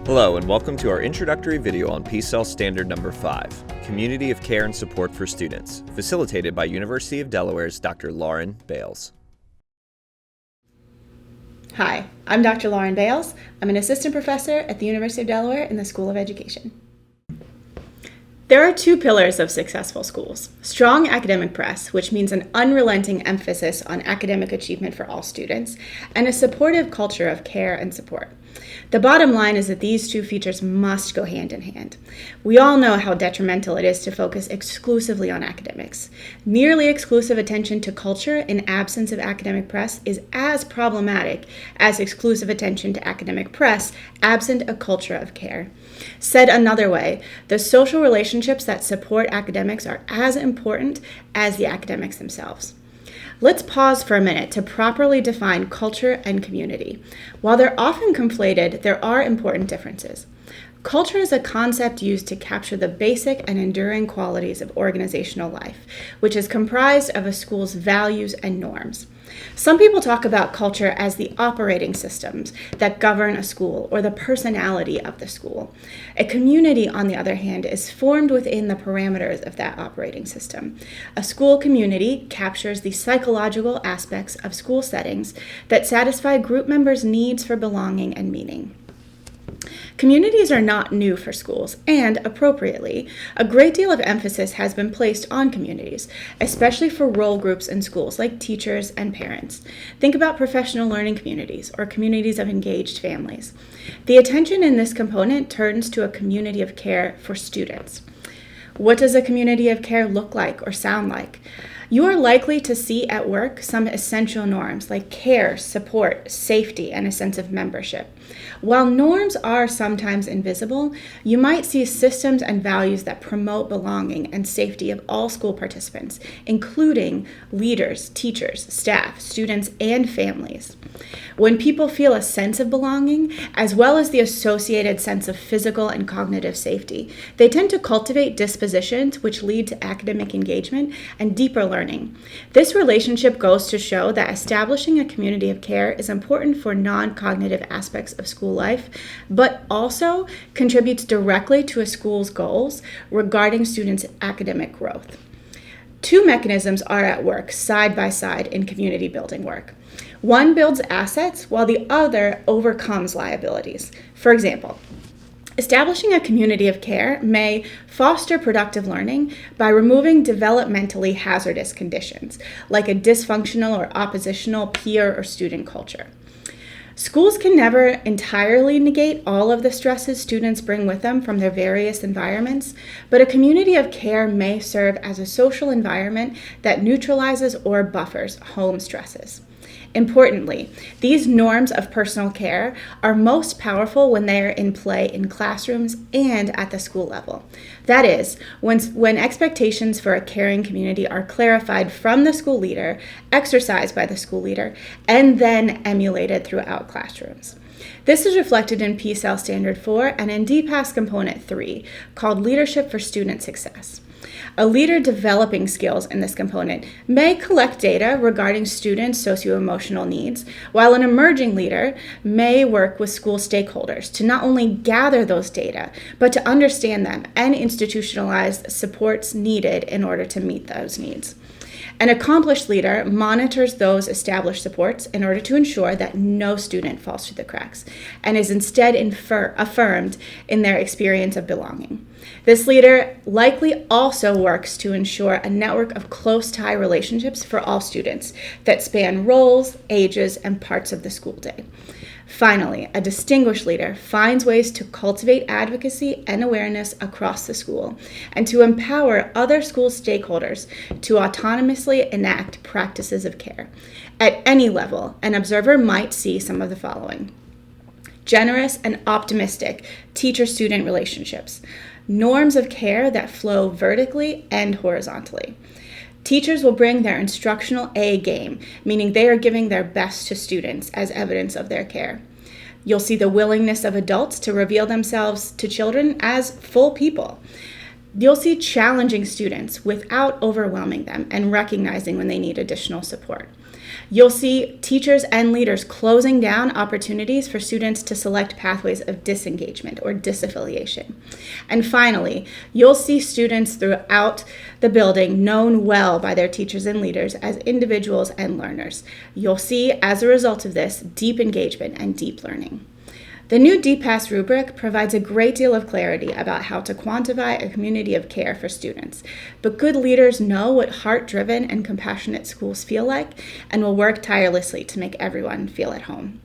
Hello and welcome to our introductory video on PSEL Standard Number 5, Community of Care and Support for Students, facilitated by University of Delaware's Dr. Lauren Bales. Hi, I'm Dr. Lauren Bales. I'm an assistant professor at the University of Delaware in the School of Education. There are two pillars of successful schools: strong academic press, which means an unrelenting emphasis on academic achievement for all students, and a supportive culture of care and support. The bottom line is that these two features must go hand in hand. We all know how detrimental it is to focus exclusively on academics. Nearly exclusive attention to culture in absence of academic press is as problematic as exclusive attention to academic press absent a culture of care. Said another way, the social relationships that support academics are as important as the academics themselves. Let's pause for a minute to properly define culture and community. While they're often conflated, there are important differences. Culture is a concept used to capture the basic and enduring qualities of organizational life, which is comprised of a school's values and norms. Some people talk about culture as the operating systems that govern a school or the personality of the school. A community, on the other hand, is formed within the parameters of that operating system. A school community captures the psychological aspects of school settings that satisfy group members' needs for belonging and meaning. Communities are not new for schools, and appropriately, a great deal of emphasis has been placed on communities, especially for role groups in schools like teachers and parents. Think about professional learning communities or communities of engaged families. The attention in this component turns to a community of care for students. What does a community of care look like or sound like? You are likely to see at work some essential norms like care, support, safety, and a sense of membership. While norms are sometimes invisible, you might see systems and values that promote belonging and safety of all school participants, including leaders, teachers, staff, students, and families. When people feel a sense of belonging, as well as the associated sense of physical and cognitive safety, they tend to cultivate dispositions which lead to academic engagement and deeper learning. This relationship goes to show that establishing a community of care is important for non-cognitive aspects of school life, but also contributes directly to a school's goals regarding students' academic growth. Two mechanisms are at work side by side in community building work. One builds assets while the other overcomes liabilities. For example, establishing a community of care may foster productive learning by removing developmentally hazardous conditions, like a dysfunctional or oppositional peer or student culture. Schools can never entirely negate all of the stresses students bring with them from their various environments, but a community of care may serve as a social environment that neutralizes or buffers home stresses. Importantly, these norms of personal care are most powerful when they are in play in classrooms and at the school level. That is, when expectations for a caring community are clarified from the school leader, exercised by the school leader, and then emulated throughout classrooms. This is reflected in PSEL Standard 4 and in DPAS Component 3, called Leadership for Student Success. A leader developing skills in this component may collect data regarding students' socio-emotional needs, while an emerging leader may work with school stakeholders to not only gather those data, but to understand them and institutionalize supports needed in order to meet those needs. An accomplished leader monitors those established supports in order to ensure that no student falls through the cracks and is instead affirmed in their experience of belonging. This leader likely also works to ensure a network of close tie relationships for all students that span roles, ages, and parts of the school day. Finally, a distinguished leader finds ways to cultivate advocacy and awareness across the school and to empower other school stakeholders to autonomously enact practices of care. At any level, an observer might see some of the following: generous and optimistic teacher-student relationships, norms of care that flow vertically and horizontally. Teachers will bring their instructional A game, meaning they are giving their best to students as evidence of their care. You'll see the willingness of adults to reveal themselves to children as full people. You'll see challenging students without overwhelming them and recognizing when they need additional support. You'll see teachers and leaders closing down opportunities for students to select pathways of disengagement or disaffiliation. And finally, you'll see students throughout the building known well by their teachers and leaders as individuals and learners. You'll see, as a result of this, deep engagement and deep learning. The new DPASS rubric provides a great deal of clarity about how to quantify a community of care for students, but good leaders know what heart-driven and compassionate schools feel like and will work tirelessly to make everyone feel at home.